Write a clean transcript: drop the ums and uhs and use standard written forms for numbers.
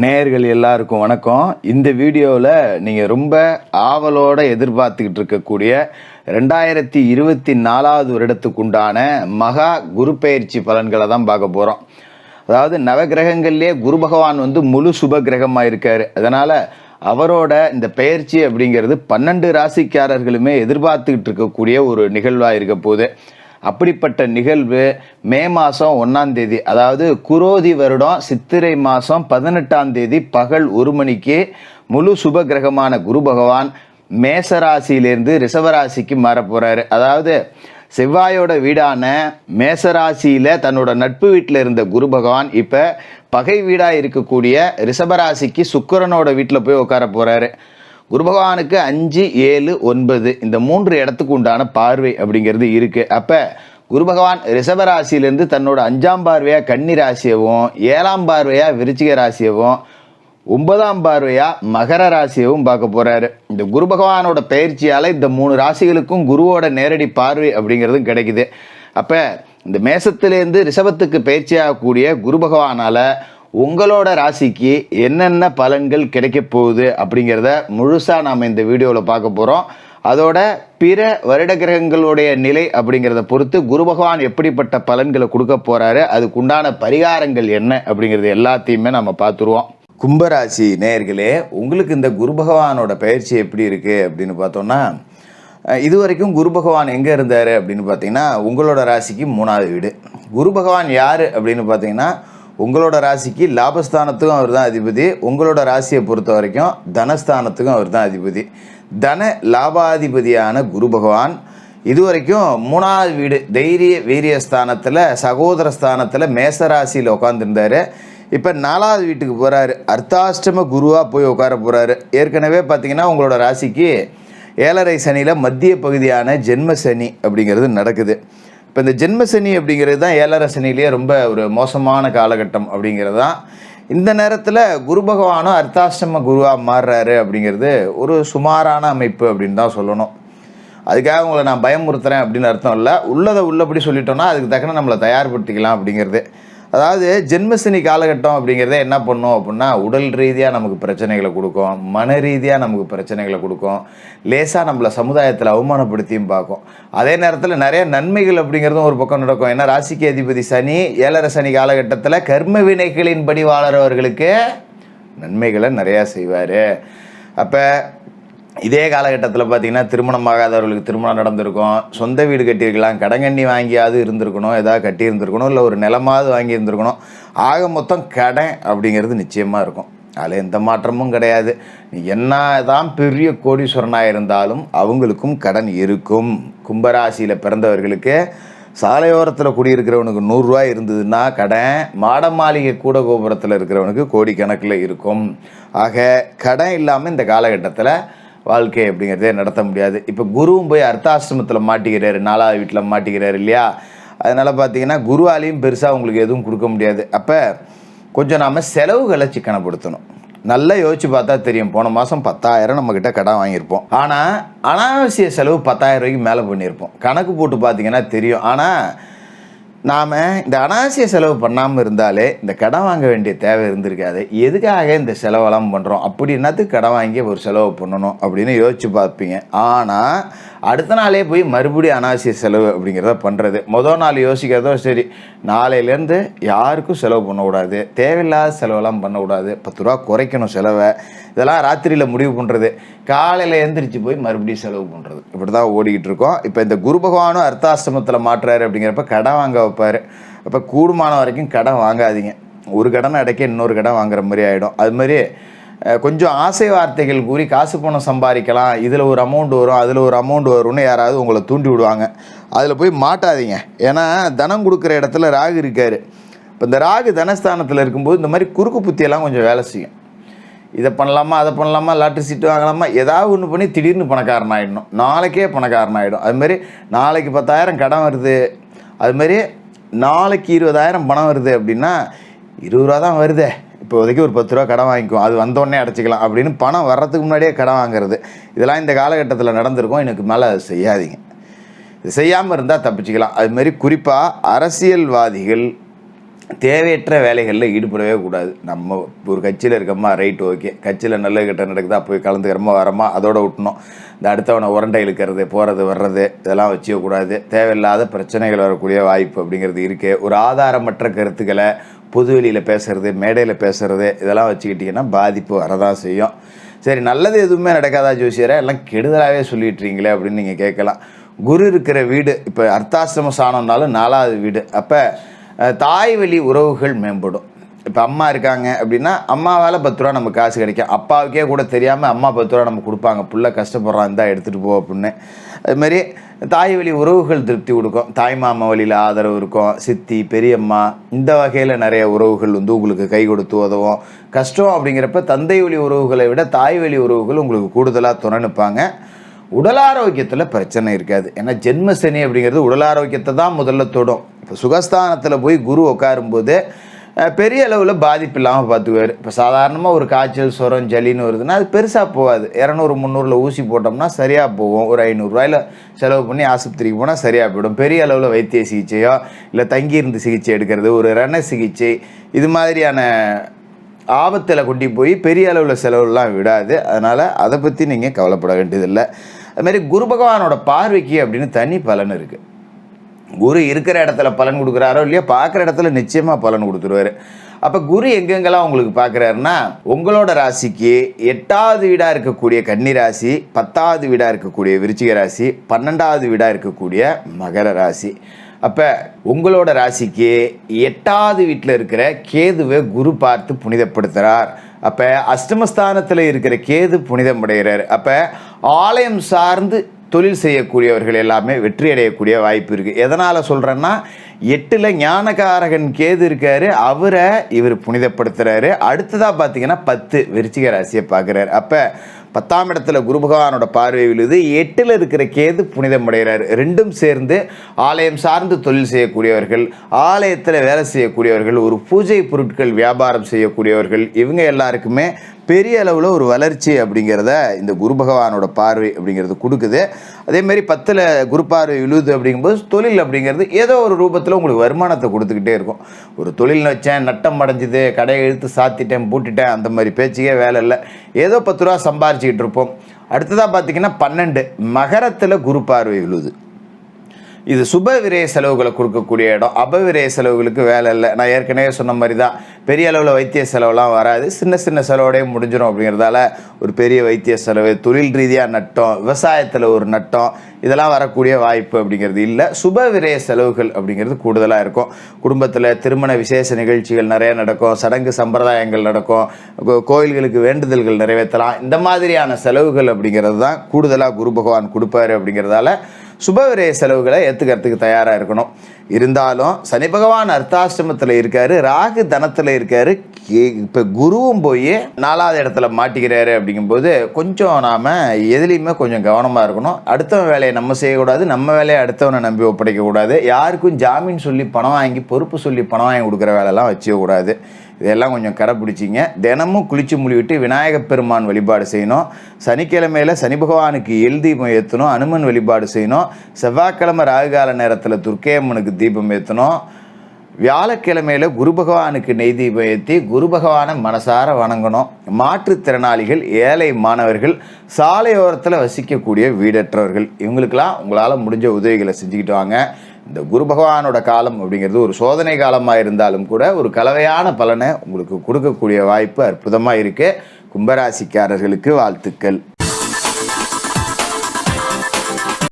நேயர்கள் எல்லாருக்கும் வணக்கம். இந்த வீடியோவில் நீங்கள் ரொம்ப ஆவலோடு எதிர்பார்த்துக்கிட்டு இருக்கக்கூடிய 2024 வருடத்துக்குண்டான மகா குரு பெயர்ச்சி பலன்களை தான் பார்க்க போகிறோம். அதாவது நவகிரகங்கள்லேயே குரு பகவான் முழு சுப கிரகமாக இருக்கார். அதனால் அவரோட இந்த பெயர்ச்சி அப்படிங்கிறது 12 ராசிக்காரர்களுமே எதிர்பார்த்துக்கிட்டு இருக்கக்கூடிய ஒரு நிகழ்வாக இருக்க போகுது. அப்படிப்பட்ட நிகழ்வு மே மாதம் 1ஆம் தேதி, அதாவது குரோதி வருடம் சித்திரை மாதம் 18ஆம் தேதி பகல் 1 மணிக்கு முழு சுப கிரகமான குரு பகவான் மேசராசியிலேருந்து ரிஷபராசிக்கு மாற போகிறாரு. அதாவது செவ்வாயோட வீடான மேசராசியில் தன்னோட நட்பு வீட்டில் இருந்த குரு பகவான் இப்போ பகை வீடாக இருக்கக்கூடிய ரிஷபராசிக்கு சுக்கிரனோட வீட்டில் போய் உட்கார போகிறாரு. குரு பகவானுக்கு 5, 7, 9 இந்த 3 இடத்துக்கு உண்டான பார்வை அப்படிங்கிறது இருக்குது. அப்போ குரு பகவான் ரிஷபராசியிலேருந்து தன்னோட 5ஆம் பார்வையாக கன்னி ராசியவும், 7ஆம் பார்வையாக விருச்சிக ராசியவும், 9ஆம் பார்வையாக மகர ராசியவும் பார்க்க போகிறாரு. இந்த குரு பகவானோட பயிற்சியால் இந்த 3 ராசிகளுக்கும் குருவோட நேரடி பார்வை அப்படிங்கிறதும் கிடைக்குது. அப்போ இந்த மேசத்திலேருந்து ரிஷபத்துக்கு பயிற்சியாகக்கூடிய குரு பகவானால் உங்களோட ராசிக்கு என்னென்ன பலன்கள் கிடைக்க போகுது அப்படிங்கிறத முழுசாக நாம் இந்த வீடியோவில் பார்க்க போகிறோம். அதோட பிற வருட கிரகங்களுடைய நிலை அப்படிங்கிறத பொறுத்து குரு பகவான் எப்படிப்பட்ட பலன்களை கொடுக்க போகிறாரு, அதுக்குண்டான பரிகாரங்கள் என்ன அப்படிங்கிறது எல்லாத்தையுமே நம்ம பார்த்துருவோம். கும்பராசி நேயர்களே, உங்களுக்கு இந்த குரு பகவானோட பயிற்சி எப்படி இருக்குது அப்படின்னு பார்த்தோம்னா, இது வரைக்கும் குரு பகவான் எங்கே இருந்தார் அப்படின்னு பார்த்தீங்கன்னா உங்களோட ராசிக்கு 3ஆவது வீடு. குரு பகவான் யார் அப்படின்னு பார்த்தீங்கன்னா உங்களோட ராசிக்கு லாபஸ்தானத்துக்கும் அவர் தான் அதிபதி. உங்களோட ராசியை பொறுத்த வரைக்கும் தனஸ்தானத்துக்கும் அவர் தான் அதிபதி. தன லாபாதிபதியான குரு பகவான் இதுவரைக்கும் 3ஆவது வீடு தைரிய வீரியஸ்தானத்தில் சகோதர ஸ்தானத்தில் மேசராசியில் உட்காந்துருந்தார். இப்போ 4ஆவது வீட்டுக்கு போகிறாரு. அர்த்தாஷ்டம குருவாக போய் உட்கார போகிறாரு. ஏற்கனவே பார்த்தீங்கன்னா உங்களோட ராசிக்கு 7.5 சனியில் மத்திய பகுதியான ஜென்ம சனி அப்படிங்கிறது நடக்குது. இப்போ இந்த ஜென்ம சனி அப்படிங்கிறது தான் 7.5 சனிலேயே ரொம்ப ஒரு மோசமான காலகட்டம் அப்படிங்கிறது தான். இந்த நேரத்தில் குரு பகவானும் அர்த்தாஷ்டம குருவாக மாறுறாரு அப்படிங்கிறது ஒரு சுமாரான அமைப்பு அப்படின்னு தான் சொல்லணும். அதுக்காக உங்களை நான் பயமுறுத்துறேன் அப்படின்னு அர்த்தம் இல்லை. உள்ளதை உள்ளபடி சொல்லிட்டோம்னா அதுக்கு தக்கன நம்மளை தயார்படுத்திக்கலாம் அப்படிங்கிறது. அதாவது ஜென்மசனி காலகட்டம் அப்படிங்கிறத என்ன பண்ணும் அப்படின்னா உடல் ரீதியாக நமக்கு பிரச்சனைகளை கொடுக்கும், மன ரீதியாக நமக்கு பிரச்சனைகளை கொடுக்கும், லேசாக நம்மளை சமுதாயத்தில் அவமானப்படுத்தியும் பார்க்கும். அதே நேரத்தில் நிறைய நன்மைகள் அப்படிங்கிறதும் ஒரு பக்கம் நடக்கும். ஏன்னா ராசிக்கு அதிபதி சனி 7.5 சனி காலகட்டத்தில் கர்ம வினைகளின்படி வாழறவர்களுக்கு நன்மைகளை நிறையா செய்வார். அப்போ இதே காலகட்டத்தில் பார்த்திங்கன்னா திருமணமாகாதவர்களுக்கு திருமணம் நடந்திருக்கும், சொந்த வீடு கட்டியிருக்கலாம், கடங்கண்ணி வாங்கியாவது இருந்திருக்கணும், ஏதாவது கட்டியிருந்துருக்கணும், இல்லை ஒரு நிலமாவது வாங்கி இருந்திருக்கணும். ஆக மொத்தம் கடன் அப்படிங்கிறது நிச்சயமாக இருக்கும். அதில் எந்த மாற்றமும் கிடையாது. நீ என்ன தான் பெரிய கோடீஸ்வரனாக இருந்தாலும் அவங்களுக்கும் கடன் இருக்கும். கும்பராசியில் பிறந்தவர்களுக்கு சாலையோரத்தில் குடியிருக்கிறவனுக்கு 100 ரூபா இருந்ததுன்னா கடன், மாட மாளிகை கூட கோபுரத்தில் இருக்கிறவனுக்கு கோடிக்கணக்கில் இருக்கும். ஆக கடன் இல்லாமல் இந்த காலகட்டத்தில் வாழ்க்கை அப்படிங்கிறதே நடத்த முடியாது. இப்போ குருவும் போய் அர்த்தாசிரமத்தில் மாட்டிக்கிறாரு, 4ஆவது வீட்டில் மாட்டிக்கிறாரு இல்லையா? அதனால் பார்த்தீங்கன்னா குருவாலையும் பெருசாக உங்களுக்கு எதுவும் கொடுக்க முடியாது. அப்போ கொஞ்சம் நாம் செலவுகளை சிக்கனப்படுத்தணும். நல்லா யோசிச்சு பார்த்தா தெரியும். போன மாதம் 10,000 நம்மக்கிட்ட கடன் வாங்கியிருப்போம். ஆனால் அனாவசிய செலவு 10,000 ரூபாய்க்கு மேலே பண்ணியிருப்போம். கணக்கு போட்டு பார்த்தீங்கன்னா தெரியும். ஆனால் நாம் இந்த அனாவசிய செலவு பண்ணாமல் இருந்தாலே இந்த கடன் வாங்க வேண்டிய தேவை இருந்திருக்காது. எதுக்காக இந்த செலவெல்லாம் பண்ணுறோம், அப்படி என்னத்துக்கு கடன் வாங்கி ஒரு செலவு பண்ணணும் அப்படின்னு யோசிச்சு பார்ப்பீங்க. ஆனால் அடுத்த நாளே போய் மறுபடியும் அனாவசிய செலவு அப்படிங்கிறத பண்ணுறது. மொதல் நாள் யோசிக்கிறதோ சரி, நாளையிலேருந்து யாருக்கும் செலவு பண்ணக்கூடாது, தேவையில்லாத செலவெல்லாம் பண்ணக்கூடாது, 10 ரூபா குறைக்கணும் செலவை, இதெல்லாம் ராத்திரியில் முடிவு பண்ணுறது, காலையில் எழுந்திரிச்சு போய் மறுபடியும் செலவு பண்ணுறது, இப்படி தான் ஓடிக்கிட்டு இருக்கோம். இப்போ இந்த குரு பகவானும் அர்த்தாசிரமத்தில் மாட்டுறாரு அப்படிங்கிறப்ப கடன் வாங்க வைப்பார். அப்போ கூடுமான வரைக்கும் கடன் வாங்காதீங்க. ஒரு கடன் அடைக்க இன்னொரு கடன் வாங்குற மாதிரி ஆகிடும். அது மாதிரி கொஞ்சம் ஆசை வார்த்தைகள் கூறி காசு பணம் சம்பாதிக்கலாம், இதில் ஒரு அமௌண்ட் வரும், அதில் ஒரு அமௌண்ட் வரும்னு யாராவது உங்களை தூண்டி விடுவாங்க. அதில் போய் மாட்டாதீங்க. ஏன்னா தனம் கொடுக்குற இடத்துல ராகு இருக்கார். இப்போ இந்த ராகு தனஸ்தானத்தில் இருக்கும்போது இந்த மாதிரி குறுக்கு புத்தியெல்லாம் கொஞ்சம் வேலை செய்யும். இதை பண்ணலாமா, அதை பண்ணலாமா, லாட்ரி சீட்டு வாங்கலாமா, ஏதாவது ஒன்று பண்ணி திடீர்னு பணக்காரன் ஆகிடணும், நாளைக்கே பணக்காரன் ஆகிடும். அதுமாரி நாளைக்கு 10,000 கடன் வருது, அதுமாரி நாளைக்கு 20,000 பணம் வருது அப்படின்னா 20 ரூபா தான் வருதே, இப்போதைக்கு ஒரு 10 ரூபா கடன் வாங்கிக்கும், அது வந்தோடனே அடைச்சிக்கலாம் அப்படின்னு பணம் வர்றதுக்கு முன்னாடியே கடன் வாங்குறது, இதெல்லாம் இந்த காலகட்டத்தில் நடந்திருக்கும். எனக்கு மேலே அதை செய்யாதீங்க. இது செய்யாமல் இருந்தால் தப்பிச்சிக்கலாம். அதுமாரி குறிப்பாக அரசியல்வாதிகள் தேவையற்ற வேலைகளில் ஈடுபடவே கூடாது. நம்ம ஒரு கட்சியில் இருக்கோமா, ரைட், ஓகே, கட்சியில் நல்ல கிட்ட நடக்குதா, போய் கலந்துக்கிறோமா வரமா, அதோட விட்டணும். இந்த அடுத்தவனை உரண்டை இழுக்கிறது, போகிறது வர்றது, இதெல்லாம் வச்சுக்கக்கூடாது. தேவையில்லாத பிரச்சனைகள் வரக்கூடிய வாய்ப்பு அப்படிங்கிறது இருக்குது. ஒரு ஆதாரமற்ற கருத்துக்களை பொதுவெளியில் பேசுகிறது, மேடையில் பேசுகிறது, இதெல்லாம் வச்சுக்கிட்டிங்கன்னா பாதிப்பு வரதான் செய்யும். சரி, நல்லது எதுவுமே நடக்காதா ஜோசியரை, எல்லாம் கெடுதலாகவே சொல்லிட்டுறீங்களே அப்படின்னு நீங்கள் கேட்கலாம். குரு இருக்கிற வீடு இப்போ அர்த்தாசிரம சாணம்னாலும் 4வது வீடு. அப்போ தாய் வழி உறவுகள் மேம்படும். இப்போ அம்மா இருக்காங்க அப்படின்னா அம்மாவால் 10 ரூபா நமக்கு காசு கிடைக்கும். அப்பாவுக்கே கூட தெரியாமல் அம்மா 10 ரூபா நம்ம கொடுப்பாங்க, புள்ள கஷ்டப்படுறான், இருந்தால் எடுத்துகிட்டு போ அப்படின்னு. அதுமாரி தாய் வழி உறவுகள் திருப்தி கொடுக்கும். தாய் மாமா வழியில் ஆதரவு இருக்கும். சித்தி, பெரியம்மா, இந்த வகையில் நிறைய உறவுகள் உங்களுக்கு கை கொடுத்து உதவும். கஷ்டம் அப்படிங்கிறப்ப தந்தை வழி உறவுகளை விட தாய் வழி உறவுகள் உங்களுக்கு கூடுதலாக துணை நிற்பாங்க. உடல் ஆரோக்கியத்தில் பிரச்சனை இருக்காது. ஏன்னா ஜென்ம சனி அப்படிங்கிறது உடல் ஆரோக்கியத்தை தான் முதல்ல தொடும். இப்போ சுகஸ்தானத்தில் போய் குரு உட்காரும்போது பெரிய அளவில் பாதிப்பு இல்லாமல் பார்த்துக்குவார். இப்போ சாதாரணமாக ஒரு காய்ச்சல், சொரம், ஜலின்னு வருதுன்னா அது பெருசாக போகாது. 200-300 ஊசி போட்டோம்னா சரியாக போகும். ஒரு 500 ரூபாயில் செலவு பண்ணி ஆஸ்பத்திரிக்கு போனால் சரியாக போயிடும். பெரிய அளவில் வைத்திய சிகிச்சையோ இல்லை தங்கியிருந்து சிகிச்சை எடுக்கிறது, ஒரு ரண சிகிச்சை, இது மாதிரியான ஆபத்தில் கொண்டு போய் பெரிய அளவில் செலவுலாம் விடாது. அதனால் அதை பற்றி நீங்கள் கவலைப்பட வேண்டியதில்லை. அதுமாரி குரு பகவானோட பார்வைக்கு அப்படின்னு தனி பலன் இருக்குது. குரு இருக்கிற இடத்துல பலன் கொடுக்குறாரோ இல்லையோ, பார்க்குற இடத்துல நிச்சயமாக பலன் கொடுத்துருவார். அப்போ குரு எங்கெங்கெல்லாம் உங்களுக்கு பார்க்குறாருன்னா, உங்களோட ராசிக்கு 8வது வீடாக இருக்கக்கூடிய கன்னி ராசி, 10வது வீடாக இருக்கக்கூடிய விருச்சிக ராசி, 12வது வீடாக இருக்கக்கூடிய மகர ராசி. அப்போ உங்களோட ராசிக்கு 8வது வீட்டில் இருக்கிற கேதுவை குரு பார்த்து புனிதப்படுத்துகிறார். அப்போ அஷ்டமஸ்தானத்தில் இருக்கிற கேது புனிதம் அடைகிறார். அப்போ ஆலயம் சார்ந்து தொழில் செய்யக்கூடியவர்கள் எல்லாமே வெற்றி அடையக்கூடிய வாய்ப்பு இருக்குது. எதனால் சொல்கிறேன்னா, 8ல் ஞானகாரகன் கேது இருக்கார், அவரை இவர் புனிதப்படுத்துகிறாரு. அடுத்ததாக பார்த்தீங்கன்னா 10 விருச்சிக ராசியை பார்க்குறாரு. அப்போ 10ஆம் இடத்துல குரு பகவானோட பார்வை விழுது, 8ல் இருக்கிற கேது புனிதம் அடைகிறார். ரெண்டும் சேர்ந்து ஆலயம் சார்ந்து தொழில் செய்யக்கூடியவர்கள், ஆலயத்தில் வேலை செய்யக்கூடியவர்கள், ஒரு பூஜை பொருட்கள் வியாபாரம் செய்யக்கூடியவர்கள், இவங்க எல்லாருக்குமே பெரிய அளவில் ஒரு வளர்ச்சி அப்படிங்கிறத இந்த குரு பகவானோட பார்வை அப்படிங்கிறது கொடுக்குது. அதேமாரி 10ல் குரு பார்வை விழுது அப்படிங்கும்போது தொழில் அப்படிங்கிறது ஏதோ ஒரு ரூபத்தில் உங்களுக்கு வருமானத்தை கொடுத்துக்கிட்டே இருக்கும். ஒரு தொழில் வச்சேன், நட்டம் அடைஞ்சிது, கடையை இழுத்து சாத்திட்டேன், பூட்டிட்டேன், அந்த மாதிரி பேச்சுக்கே வேலை இல்லை. ஏதோ 10 ரூபா சம்பாரிச்சிக்கிட்டு இருப்போம். அடுத்ததாக பார்த்திங்கன்னா 12 மகரத்தில் குரு பார்வை விழுது. இது சுப விரய செலவுகளை கொடுக்கக்கூடிய இடம். அபவிரய செலவுகளுக்கு வேலை இல்லை. நான் ஏற்கனவே சொன்ன மாதிரி தான், பெரிய அளவில் வைத்திய செலவுலாம் வராது, சின்ன சின்ன செலவோடய முடிஞ்சிடும். அப்படிங்கிறதால ஒரு பெரிய வைத்திய செலவு, தொழில் ரீதியாக நட்டம், விவசாயத்தில் ஒரு நட்டம், இதெல்லாம் வரக்கூடிய வாய்ப்பு அப்படிங்கிறது இல்லை. சுப விரய செலவுகள் அப்படிங்கிறது கூடுதலாக இருக்கும். குடும்பத்தில் திருமண விசேஷ நிகழ்ச்சிகள் நிறைய நடக்கும், சடங்கு சம்பிரதாயங்கள் நடக்கும், கோயில்களுக்கு வேண்டுதல்கள் நிறைவேற்றலாம். இந்த மாதிரியான செலவுகள் அப்படிங்கிறது தான் கூடுதலாக குரு பகவான் கொடுப்பாரு. அப்படிங்கிறதால சுபவிரய செலவுகளை ஏற்றுக்கிறதுக்கு தயாராக இருக்கணும். இருந்தாலும் சனி பகவான் அர்த்தாஷ்டமத்தில் இருக்கார், ராகு தனத்தில் இருக்கார். இப்போ குருவும் போய் 4வது இடத்துல மாட்டிக்கிறாரு. அப்படிங்கும்போது கொஞ்சம் நாம் எதுலேயுமே கொஞ்சம் கவனமாக இருக்கணும். அடுத்தவன் வேலையை நம்ம செய்யக்கூடாது, நம்ம வேலையை அடுத்தவனை நம்பி ஒப்படைக்கக்கூடாது. யாருக்கும் ஜாமீன் சொல்லி பணம் வாங்கி, பொறுப்பு சொல்லி பணம் வாங்கி கொடுக்குற வேலைலாம் வச்சுக்கக்கூடாது. இதெல்லாம் கொஞ்சம் கடைப்பிடிச்சிங்க. தினமும் குளிச்சு முழிவிட்டு விநாயகப் பெருமான் வழிபாடு செய்யணும். சனிக்கிழமையில் சனி பகவானுக்கு எல் தீபம் ஏற்றணும், அனுமன் வழிபாடு செய்யணும். செவ்வாய்க்கிழமை ராகுகால நேரத்தில் துர்க்கையம்மனுக்கு தீபம் ஏற்றணும். வியாழக்கிழமையில் குரு பகவானுக்கு நெய் தீபம் ஏற்றி குரு பகவானை மனசார வணங்கணும். மாற்றுத்திறனாளிகள், ஏழை மாணவர்கள், சாலையோரத்தில் வசிக்கக்கூடிய வீடற்றவர்கள், இவங்களுக்கெல்லாம் உங்களால் முடிஞ்ச உதவிகளை செஞ்சுக்கிட்டு வாங்க. இந்த குரு பகவானோட காலம் அப்படிங்கிறது ஒரு சோதனை காலமாக இருந்தாலும் கூட ஒரு கலவையான பலனை உங்களுக்கு கொடுக்கக்கூடிய வாய்ப்பு அற்புதமாக இருக்குது. கும்பராசிக்காரர்களுக்கு வாழ்த்துக்கள்.